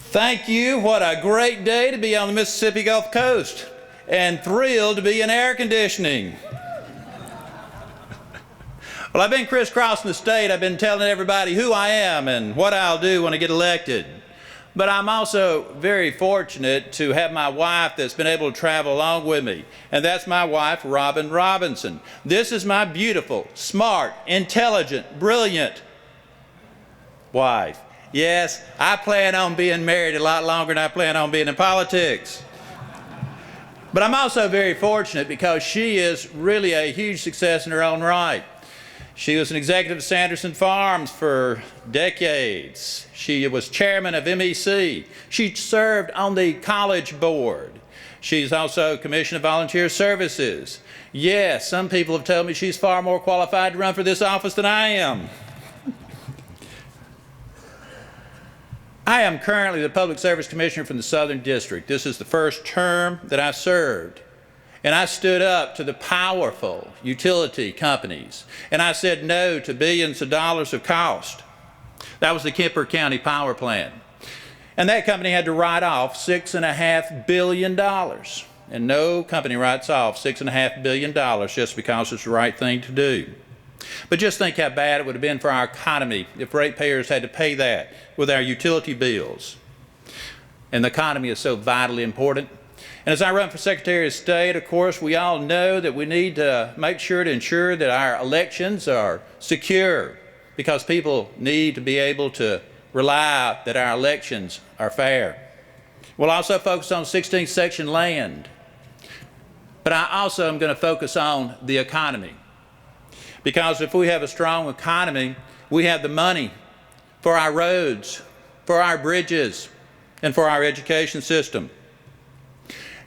Thank you. What a great day to be on the Mississippi Gulf Coast, and thrilled to be in air conditioning. Well, I've been crisscrossing the state. I've been telling everybody who I am and what I'll do when I get elected. But I'm also very fortunate to have my wife that's been able to travel along with me, and that's my wife, Robin Robinson. This is my beautiful, smart, intelligent, brilliant wife. Yes, I plan on being married a lot longer than I plan on being in politics. But I'm also very fortunate because she is really a huge success in her own right. She was an executive of Sanderson Farms for decades. She was chairman of MEC. She served on the college board. She's also Commissioner of Volunteer Services. Yes, some people have told me she's far more qualified to run for this office than I am. I am currently the Public Service Commissioner from the Southern District. This is the first term that I served. And I stood up to the powerful utility companies, and I said no to billions of dollars of cost. That was the Kemper County Power Plant. And that company had to write off $6.5 billion. And no company writes off $6.5 billion just because it's the right thing to do. But just think how bad it would have been for our economy if ratepayers had to pay that with our utility bills. And the economy is so vitally important. And as I run for Secretary of State, of course, we all know that we need to make sure to ensure that our elections are secure, because people need to be able to rely that our elections are fair. We'll also focus on 16th section land. But I also am going to focus on the economy. Because if we have a strong economy, we have the money for our roads, for our bridges, and for our education system.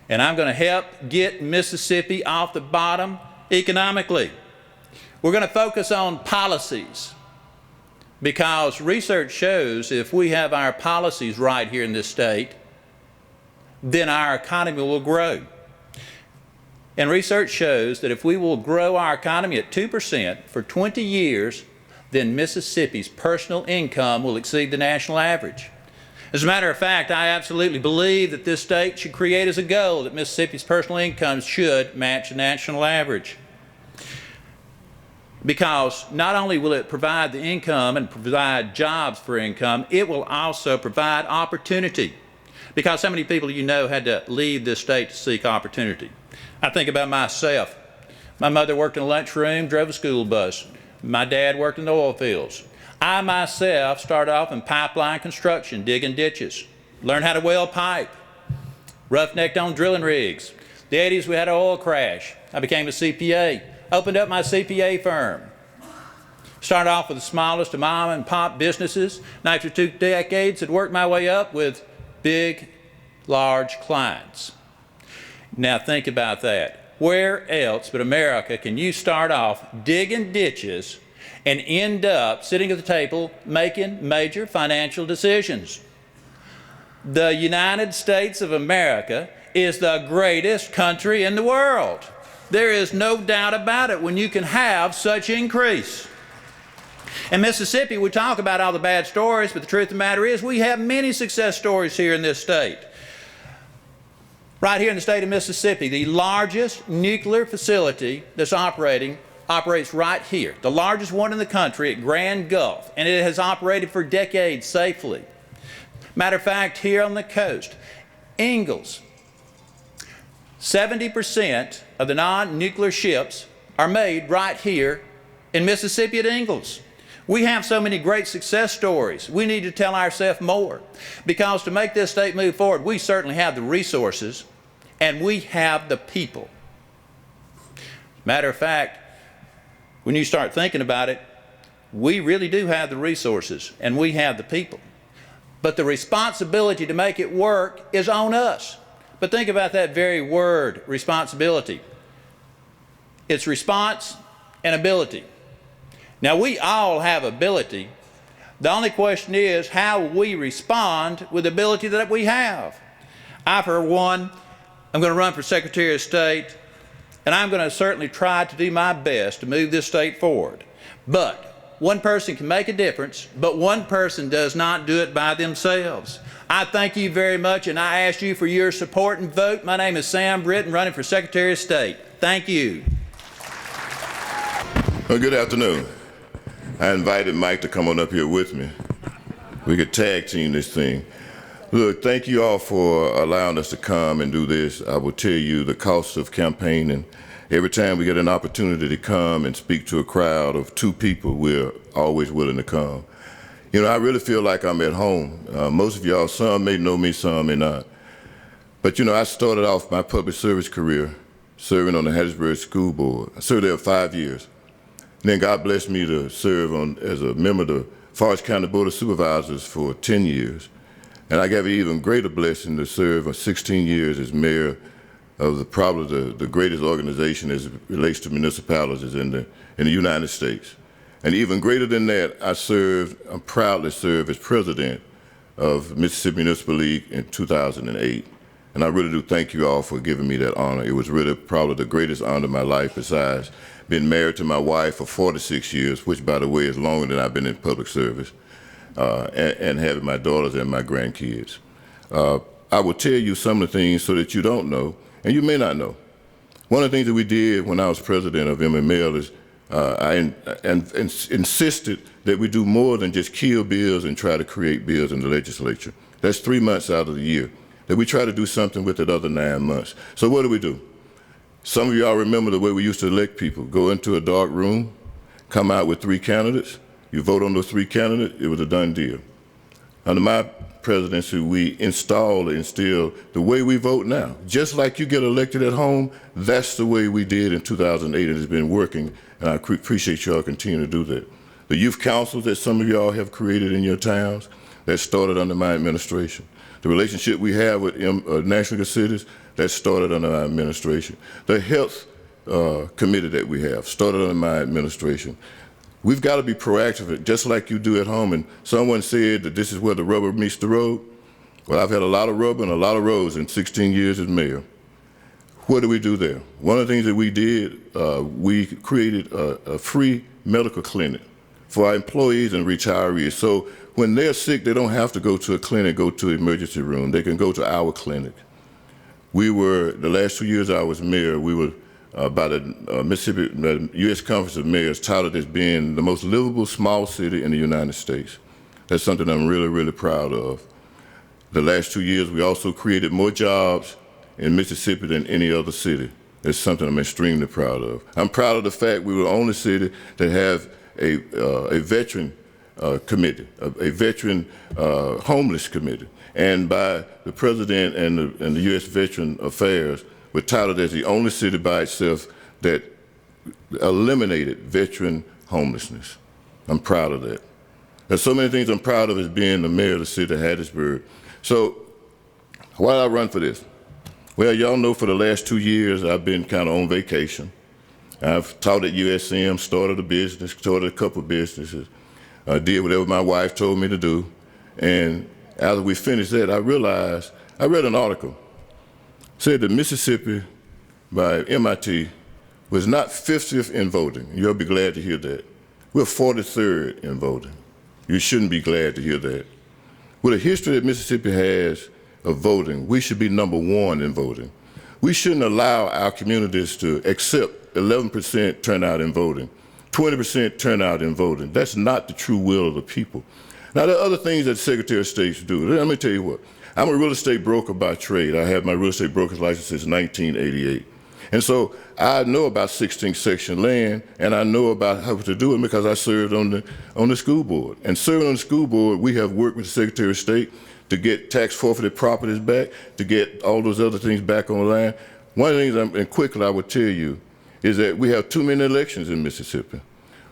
And I'm going to help get Mississippi off the bottom economically. We're going to focus on policies, because research shows if we have our policies right here in this state, then our economy will grow. And research shows that if we will grow our economy at 2% for 20 years, then Mississippi's personal income will exceed the national average. As a matter of fact, I absolutely believe that this state should create as a goal that Mississippi's personal income should match the national average. Because not only will it provide the income and provide jobs for income, it will also provide opportunity. Because how many people you know had to leave this state to seek opportunity? I think about myself. My mother worked in a lunchroom, drove a school bus. My dad worked in the oil fields. I myself started off in pipeline construction, digging ditches, learned how to weld pipe, roughnecked on drilling rigs. The 80s we had an oil crash. I became a CPA, opened up my CPA firm. Started off with the smallest of mom and pop businesses, and after 2 decades had worked my way up with big, large clients. Now think about that. Where else but America can you start off digging ditches and end up sitting at the table making major financial decisions? The United States of America is the greatest country in the world. There is no doubt about it when you can have such increase. In Mississippi, we talk about all the bad stories, but the truth of the matter is we have many success stories here in this state. Right here in the state of Mississippi, the largest nuclear facility that's operates right here, the largest one in the country at Grand Gulf, and it has operated for decades safely. Matter of fact, here on the coast, Ingalls, 70% of the non-nuclear ships are made right here in Mississippi at Ingalls. We have so many great success stories. We need to tell ourselves more, because to make this state move forward, we certainly have the resources and we have the people. Matter of fact, when you start thinking about it, we really do have the resources and we have the people. But the responsibility to make it work is on us. But think about that very word, responsibility. It's response and ability. Now, we all have ability. The only question is, how will we respond with the ability that we have? I, for one, I'm going to run for Secretary of State, and I'm going to certainly try to do my best to move this state forward. But one person can make a difference, but one person does not do it by themselves. I thank you very much, and I ask you for your support and vote. My name is Sam Britton, running for Secretary of State. Thank you. Well, good afternoon. I invited Mike to come on up here with me. We could tag team this thing. Look, thank you all for allowing us to come and do this. I will tell you the cost of campaigning. Every time we get an opportunity to come and speak to a crowd of 2 people, we're always willing to come. You know, I really feel like I'm at home. Most of y'all, some may know me, some may not. But you know, I started off my public service career serving on the Hattiesburg School Board. I served there 5 years. And then God blessed me to serve as a member of the Forest County Board of Supervisors for 10 years. And I got an even greater blessing to serve for 16 years as mayor of probably the greatest organization as it relates to municipalities in the United States. And even greater than that, I'm proudly served as president of Mississippi Municipal League in 2008. And I really do thank you all for giving me that honor. It was really probably the greatest honor of my life, besides being married to my wife for 46 years, which, by the way, is longer than I've been in public service, and having my daughters and my grandkids. I will tell you some of the things so that you don't know, and you may not know. One of the things that we did when I was president of MML is I insisted that we do more than just kill bills and try to create bills in the legislature. That's 3 months out of the year, that we try to do something with the other 9 months. So what do? Some of y'all remember the way we used to elect people. Go into a dark room, come out with 3 candidates, you vote on those 3 candidates, it was a done deal. Under my presidency, we instilled the way we vote now. Just like you get elected at home, that's the way we did in 2008, and it's been working, and I appreciate y'all continuing to do that. The youth councils that some of y'all have created in your towns, that started under my administration. The relationship we have with national cities, that started under my administration. The health committee that we have started under my administration. We've got to be proactive, just like you do at home. And someone said that this is where the rubber meets the road. Well, I've had a lot of rubber and a lot of roads in 16 years as mayor. What do we do there? One of the things that we did, we created a free medical clinic for our employees and retirees. So when they're sick, they don't have to go to a clinic, go to an emergency room. They can go to our clinic. The last 2 years I was mayor, we were by the the U.S. Conference of Mayors touted as being the most livable small city in the United States. That's something I'm really, really proud of. The last 2 years, we also created more jobs in Mississippi than any other city. That's something I'm extremely proud of. I'm proud of the fact we were the only city that have a veteran committee, a veteran homeless committee. And by the President and the U.S. Veteran Affairs, we're touted as the only city by itself that eliminated veteran homelessness. I'm proud of that. There's so many things I'm proud of as being the mayor of the city of Hattiesburg. So why did I run for this? Well, y'all know for the last 2 years I've been kind of on vacation. I've taught at USM, started a business, started a couple of businesses, did whatever my wife told me to do. And after we finished that, I realized, I read an article, said that Mississippi by MIT was not 50th in voting. You'll be glad to hear that. We're 43rd in voting. You shouldn't be glad to hear that. With a history that Mississippi has of voting, we should be number 1 in voting. We shouldn't allow our communities to accept 11% turnout in voting, 20% turnout in voting. That's not the true will of the people. Now, there are other things that Secretary of State do. Let me tell you what. I'm a real estate broker by trade. I have my real estate broker's license since 1988. And so I know about 16th section land, and I know about how to do it because I served on the school board. And serving on the school board, we have worked with the Secretary of State to get tax forfeited properties back, to get all those other things back on the line. One of the things, and quickly I would tell you, is that we have too many elections in Mississippi.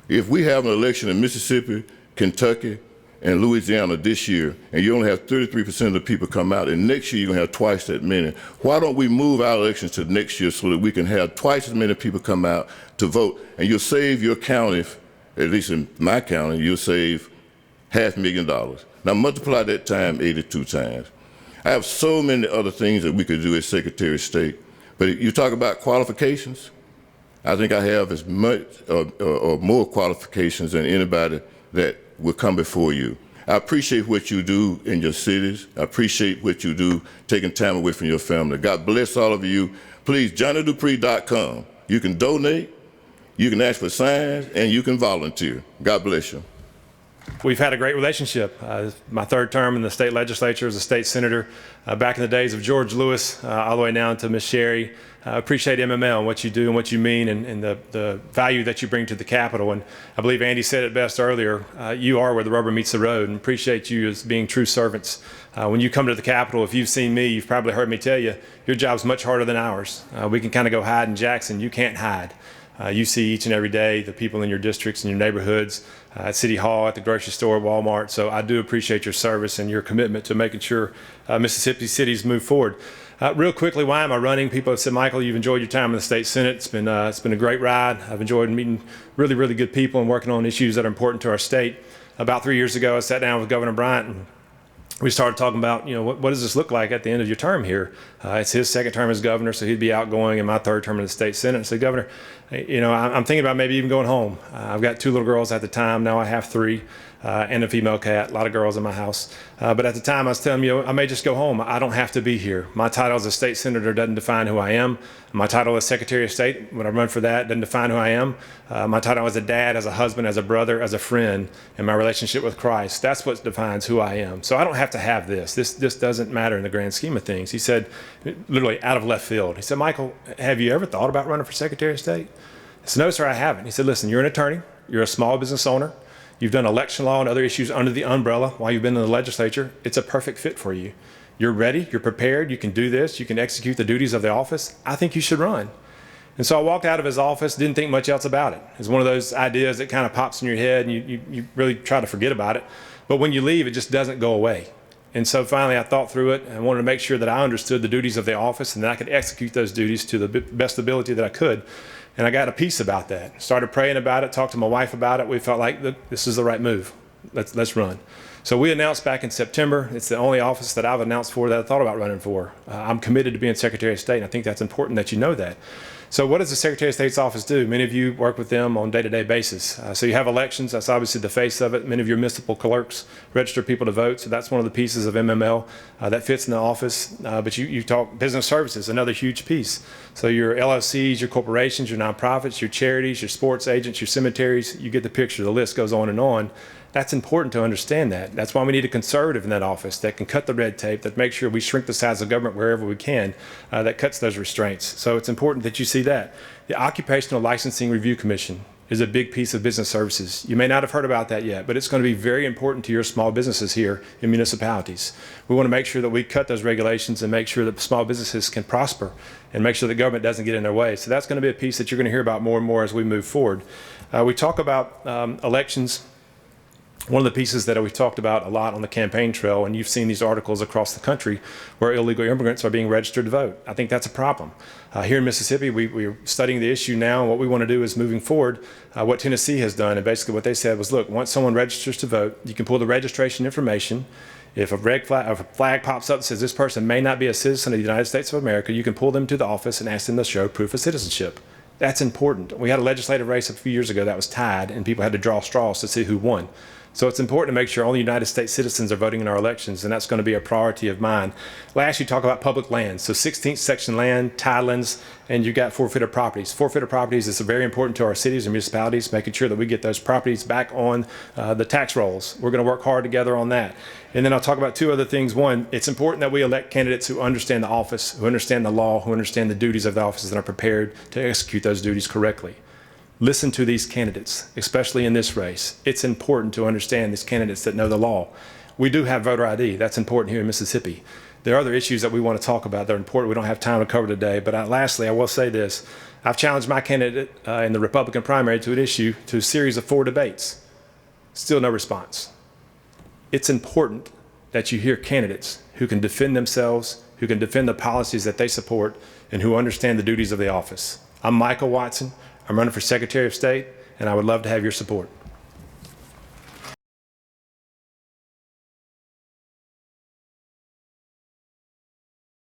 If we have an election in Mississippi, Kentucky, and Louisiana this year, and you only have 33% of the people come out, and next year you're gonna have twice that many. Why don't we move our elections to next year so that we can have twice as many people come out to vote, and you'll save your county, at least in my county, you'll save $500,000. Now multiply that time 82 times. I have so many other things that we could do as Secretary of State, but you talk about qualifications, I think I have as much or more qualifications than anybody that will come before you. I appreciate what you do in your cities. I appreciate what you do taking time away from your family. God bless all of you. Please, johnnydupree.com. You can donate, you can ask for signs, and you can volunteer. God bless you. We've had a great relationship. My third term in the state legislature as a state senator, back in the days of George Lewis, all the way down to Ms. Sherry. I appreciate MML and what you do and what you mean and the value that you bring to the Capitol. And I believe Andy said it best earlier, you are where the rubber meets the road, and appreciate you as being true servants. When you come to the Capitol, if you've seen me, you've probably heard me tell you, your job's much harder than ours. We can kind of go hide in Jackson. You can't hide. You see each and every day the people in your districts and your neighborhoods, at City Hall, at the grocery store, Walmart. So I do appreciate your service and your commitment to making sure Mississippi cities move forward. Real quickly, why am I running? People have said, Michael, you've enjoyed your time in the state Senate. It's been a great ride. I've enjoyed meeting really, really good people and working on issues that are important to our state. About 3 years ago, I sat down with Governor Bryant and we started talking about, what does this look like at the end of your term here? It's his second term as governor, so he'd be outgoing, in my third term in the state Senate. I said, Governor, I'm thinking about maybe even going home. I've got 2 little girls at the time. Now I have 3. And a female cat, a lot of girls in my house. But at the time I was telling you, I may just go home. I don't have to be here. My title as a state senator doesn't define who I am. My title as Secretary of State, when I run for that, doesn't define who I am. My title as a dad, as a husband, as a brother, as a friend, and my relationship with Christ, that's what defines who I am. So I don't have to have this. This doesn't matter in the grand scheme of things. He said, literally out of left field, he said, Michael, have you ever thought about running for Secretary of State? I said, no, sir, I haven't. He said, listen, you're an attorney. You're a small business owner. You've done election law and other issues under the umbrella while you've been in the legislature. It's a perfect fit for you. You're ready, you're prepared, you can do this, you can execute the duties of the office. I think you should run. And so I walked out of his office, didn't think much else about it. It's one of those ideas that kind of pops in your head and you really try to forget about it. But when you leave, it just doesn't go away. And so finally I thought through it and wanted to make sure that I understood the duties of the office and that I could execute those duties to the best ability that I could. And I got a peace about that. Started praying about it, talked to my wife about it. We felt like, look, this is the right move. Let's run. So we announced back in September. It's the only office that I've announced for that I thought about running for. I'm committed to being Secretary of State, and I think that's important that you know that. So what does the Secretary of State's office do? Many of you work with them on a day-to-day basis. So you have elections. That's obviously the face of it. Many of your municipal clerks register people to vote. So that's one of the pieces of MML that fits in the office. But you talk business services, another huge piece. So your LLCs, your corporations, your nonprofits, your charities, your sports agents, your cemeteries, you get the picture. The list goes on and on. That's important to understand that. That's why we need a conservative in that office that can cut the red tape, that makes sure we shrink the size of government wherever we can, that cuts those restraints. So it's important that you see that. The Occupational Licensing Review Commission is a big piece of business services. You may not have heard about that yet, but it's going to be very important to your small businesses here in municipalities. We want to make sure that we cut those regulations and make sure that small businesses can prosper and make sure the government doesn't get in their way. So that's going to be a piece that you're going to hear about more and more as we move forward. We talk about elections. One of the pieces that we've talked about a lot on the campaign trail, and you've seen these articles across the country where illegal immigrants are being registered to vote. I think that's a problem. Here in Mississippi, we're studying the issue now, and what we want to do is moving forward what Tennessee has done. And basically what they said was, look, once someone registers to vote, you can pull the registration information. If a flag pops up that says this person may not be a citizen of the United States of America, you can pull them to the office and ask them to show proof of citizenship. That's important. We had a legislative race a few years ago that was tied, and people had to draw straws to see who won. So it's important to make sure only United States citizens are voting in our elections, and that's going to be a priority of mine. Last, you talk about public lands. So 16th section land, tidelands, and you've got forfeited properties. Forfeited properties is very important to our cities and municipalities, making sure that we get those properties back on the tax rolls. We're going to work hard together on that. And then I'll talk about 2 other things. One, it's important that we elect candidates who understand the office, who understand the law, who understand the duties of the office, and are prepared to execute those duties correctly. Listen to these candidates, especially in this race. It's important to understand these candidates that know the law. We do have voter ID. That's important here in Mississippi. There are other issues that we want to talk about that are important. We don't have time to cover today. But lastly, I will say this. I've challenged my candidate in the Republican primary to a series of 4 debates. Still no response. It's important that you hear candidates who can defend themselves, who can defend the policies that they support, and who understand the duties of the office. I'm Michael Watson. I'm running for Secretary of State, and I would love to have your support.